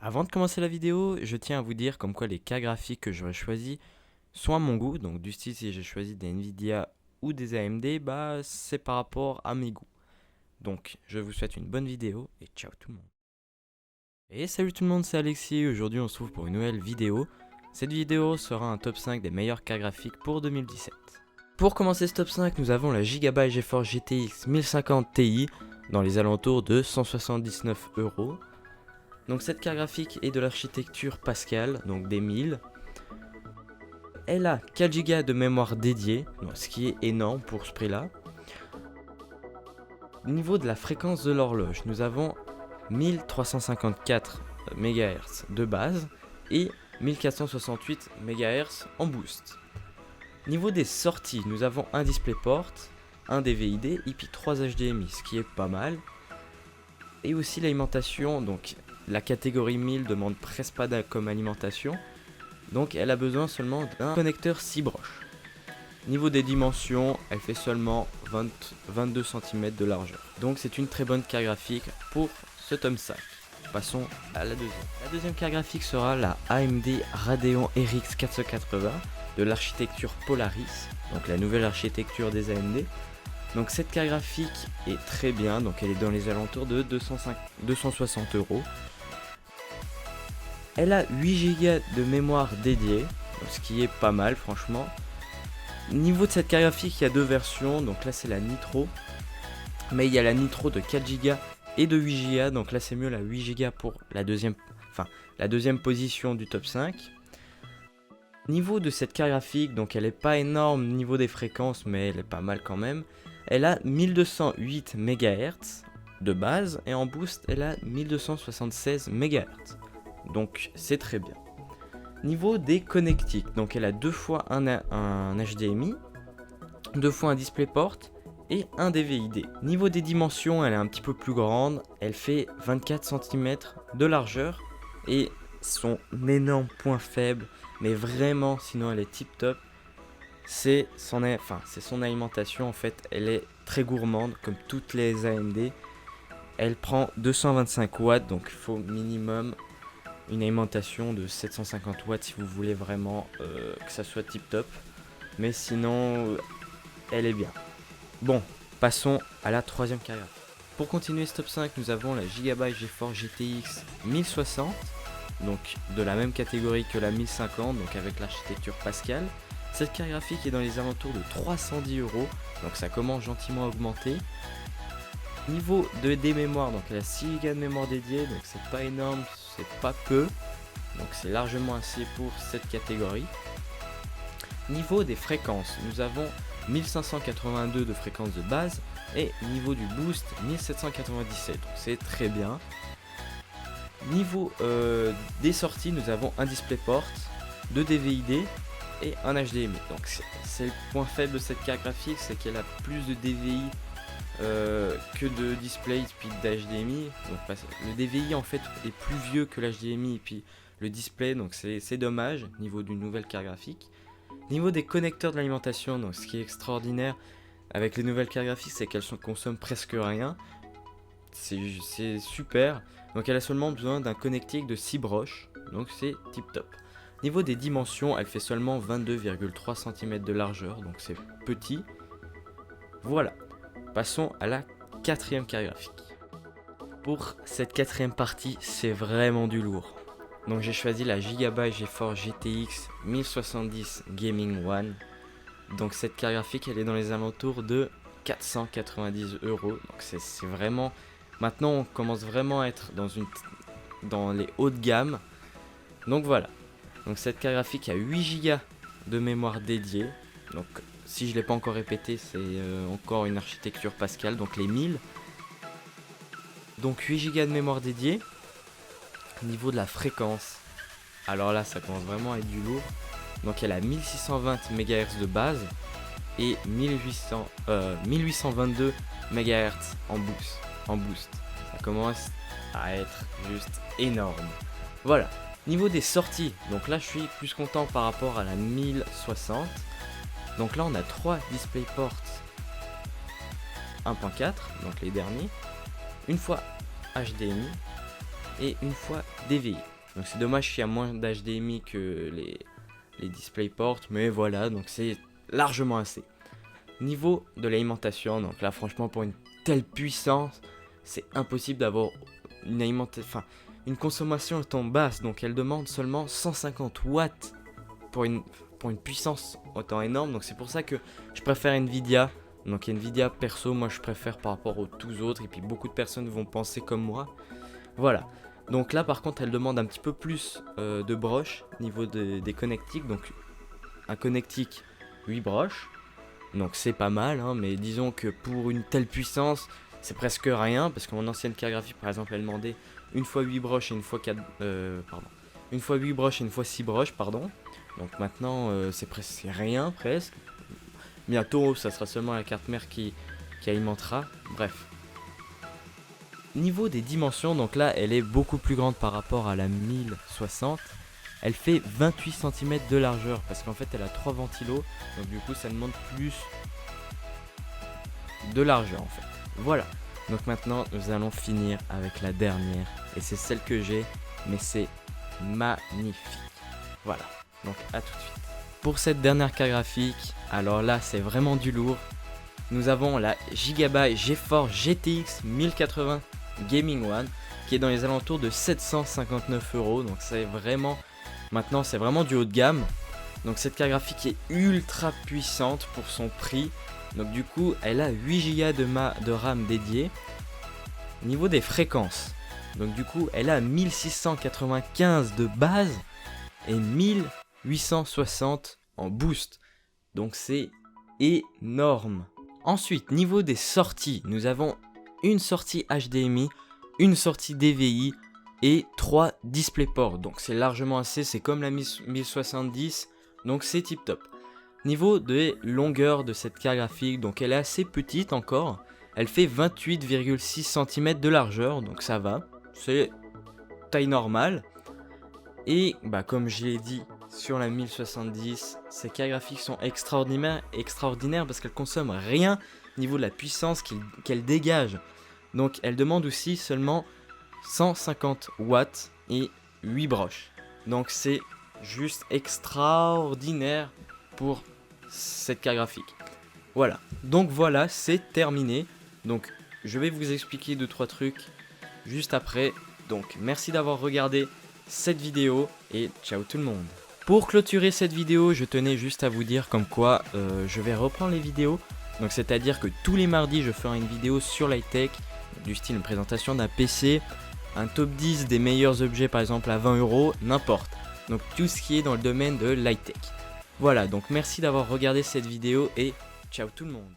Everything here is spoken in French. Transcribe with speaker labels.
Speaker 1: Avant de commencer la vidéo, je tiens à vous dire comme quoi les cartes graphiques que j'aurais choisi sont à mon goût. Donc du style si j'ai choisi des Nvidia ou des AMD, c'est par rapport à mes goûts. Donc je vous souhaite une bonne vidéo et ciao tout le monde. Et salut tout le monde, c'est Alexis. Aujourd'hui on se trouve pour une nouvelle vidéo. Cette vidéo sera un top 5 des meilleures cartes graphiques pour 2017. Pour commencer ce top 5, nous avons la Gigabyte GeForce GTX 1050 Ti dans les alentours de 179€. Donc cette carte graphique est de l'architecture Pascal, donc des 1000. Elle a 4 Go de mémoire dédiée, ce qui est énorme pour ce prix-là. Au niveau de la fréquence de l'horloge, nous avons 1354 MHz de base et 1468 MHz en boost. Niveau des sorties, nous avons un DisplayPort, un DVI-D et puis 3 HDMI, ce qui est pas mal. Et aussi l'alimentation, donc la catégorie 1000 demande presque pas comme alimentation, donc elle a besoin seulement d'un connecteur 6 broches. Niveau des dimensions, elle fait seulement 22 cm de largeur. Donc c'est une très bonne carte graphique pour ce tome 5. Passons à la deuxième. La deuxième carte graphique sera la AMD Radeon RX 480 de l'architecture Polaris, donc la nouvelle architecture des AMD. Donc cette carte graphique est très bien, donc elle est dans les alentours de 260€. Elle a 8 Go de mémoire dédiée, ce qui est pas mal franchement. Niveau de cette carte graphique, il y a deux versions, donc là c'est la Nitro, mais il y a la Nitro de 4 Go et de 8 Go, donc là c'est mieux la 8 Go pour la deuxième position du top 5. Niveau de cette carte graphique, donc elle est pas énorme niveau des fréquences, mais elle est pas mal quand même. Elle a 1208 MHz de base et en boost elle a 1276 MHz. Donc c'est très bien. Niveau des connectiques, donc elle a deux fois un HDMI, deux fois un DisplayPort et un DVI-D. Niveau des dimensions, elle est un petit peu plus grande, elle fait 24 cm de largeur et son énorme point faible, mais vraiment sinon elle est tip top, c'est son alimentation. En fait elle est très gourmande comme toutes les AMD. Elle prend 225 watts, donc il faut minimum une alimentation de 750 watts si vous voulez vraiment que ça soit tip top, mais sinon elle est bien. Bon, passons à la troisième carte graphique. Pour continuer ce top 5, nous avons la Gigabyte GeForce GTX 1060, donc de la même catégorie que la 1050, donc avec l'architecture Pascal. Cette carte graphique est dans les alentours de 310€, donc ça commence gentiment à augmenter. Niveau des mémoires, donc elle a 6 Go de mémoire dédiée, donc c'est pas énorme, c'est pas peu, donc c'est largement assez pour cette catégorie. Niveau des fréquences, nous avons 1582 de fréquence de base et niveau du boost 1797, donc c'est très bien. Niveau des sorties, nous avons un DisplayPort, 2 DVI-D et un HDMI. Donc c'est le point faible de cette carte graphique, c'est qu'elle a plus de DVI que de display puis d'HDMI. Donc le DVI en fait est plus vieux que l'HDMI et puis le display, donc c'est dommage niveau d'une nouvelle carte graphique. Niveau des connecteurs de l'alimentation, donc ce qui est extraordinaire avec les nouvelles cartes graphiques, c'est qu'elles consomment presque rien. C'est super. Donc elle a seulement besoin d'un connectique de 6 broches, donc c'est tip top. Niveau des dimensions, elle fait seulement 22,3 cm de largeur, donc c'est petit. Voilà. Passons à la quatrième carte graphique. Pour cette quatrième partie, c'est vraiment du lourd. Donc j'ai choisi la Gigabyte GeForce GTX 1070 Gaming One. Donc cette carte graphique, elle est dans les alentours de 490€. Donc c'est vraiment... Maintenant on commence vraiment à être dans les hauts de gamme. Donc voilà. Donc cette carte graphique a 8 Go de mémoire dédiée. Donc si je ne l'ai pas encore répété, c'est encore une architecture Pascal, donc les 1000. Donc 8 Go de mémoire dédiée. Niveau de la fréquence, alors là ça commence vraiment à être du lourd. Donc elle a 1620 MHz de base et 1822 MHz en boost. Ça commence à être juste énorme. Voilà. Niveau des sorties, donc là je suis plus content par rapport à la 1060. Donc là on a 3 DisplayPort 1.4, donc les derniers, une fois HDMI et une fois DVI. Donc c'est dommage qu'il y a moins d'HDMI que les DisplayPort, mais voilà, donc c'est largement assez. Niveau de l'alimentation, donc là franchement pour une telle puissance, c'est impossible d'avoir une consommation autant basse, donc elle demande seulement 150 watts pour une puissance autant énorme, donc c'est pour ça que je préfère Nvidia. Donc Nvidia perso, moi je préfère par rapport aux tous autres, et puis beaucoup de personnes vont penser comme moi. Voilà, donc là par contre elle demande un petit peu plus de broches niveau des connectiques, donc un connectique 8 broches, donc c'est pas mal, hein, mais disons que pour une telle puissance, c'est presque rien, parce que mon ancienne carte graphique par exemple elle demandait une fois 8 broches et une fois 4, une fois 8 broches et une fois 6 broches, pardon. Donc maintenant c'est presque rien presque. Bientôt ça sera seulement la carte mère qui alimentera, bref. Niveau des dimensions, donc là elle est beaucoup plus grande par rapport à la 1060. Elle fait 28 cm de largeur parce qu'en fait elle a 3 ventilos, donc du coup ça demande plus de largeur en fait. Voilà, donc maintenant nous allons finir avec la dernière, et c'est celle que j'ai, mais c'est magnifique. Voilà, donc à tout de suite. Pour cette dernière carte graphique, alors là c'est vraiment du lourd. Nous avons la Gigabyte GeForce GTX 1080 Gaming One qui est dans les alentours de 759 €, donc c'est vraiment, maintenant c'est vraiment du haut de gamme. Donc cette carte graphique est ultra puissante pour son prix. Donc du coup elle a 8 Go de RAM dédié. Niveau des fréquences, donc du coup elle a 1695 de base et 1860 en boost. Donc c'est énorme. Ensuite, niveau des sorties, nous avons une sortie HDMI, une sortie DVI et 3 DisplayPort. Donc c'est largement assez, c'est comme la 1070, donc c'est tip top. Niveau des longueurs de cette carte graphique, donc elle est assez petite encore. Elle fait 28,6 cm de largeur, donc ça va, c'est taille normale. Et bah comme je l'ai dit sur la 1070, ces cartes graphiques sont extraordinaires parce qu'elles consomment rien au niveau de la puissance qu'elles dégagent. Donc elles demandent aussi seulement 150 watts et 8 broches. Donc c'est juste extraordinaire pour cette carte graphique. Voilà, donc voilà, c'est terminé. Donc je vais vous expliquer 2-3 trucs juste après. Donc merci d'avoir regardé cette vidéo et ciao tout le monde. Pour clôturer cette vidéo, je tenais juste à vous dire comme quoi je vais reprendre les vidéos. Donc c'est à dire que tous les mardis je ferai une vidéo sur l'high-tech, du style une présentation d'un PC, un top 10 des meilleurs objets par exemple à 20 €, n'importe. Donc tout ce qui est dans le domaine de l'high-tech. Voilà, donc merci d'avoir regardé cette vidéo et ciao tout le monde.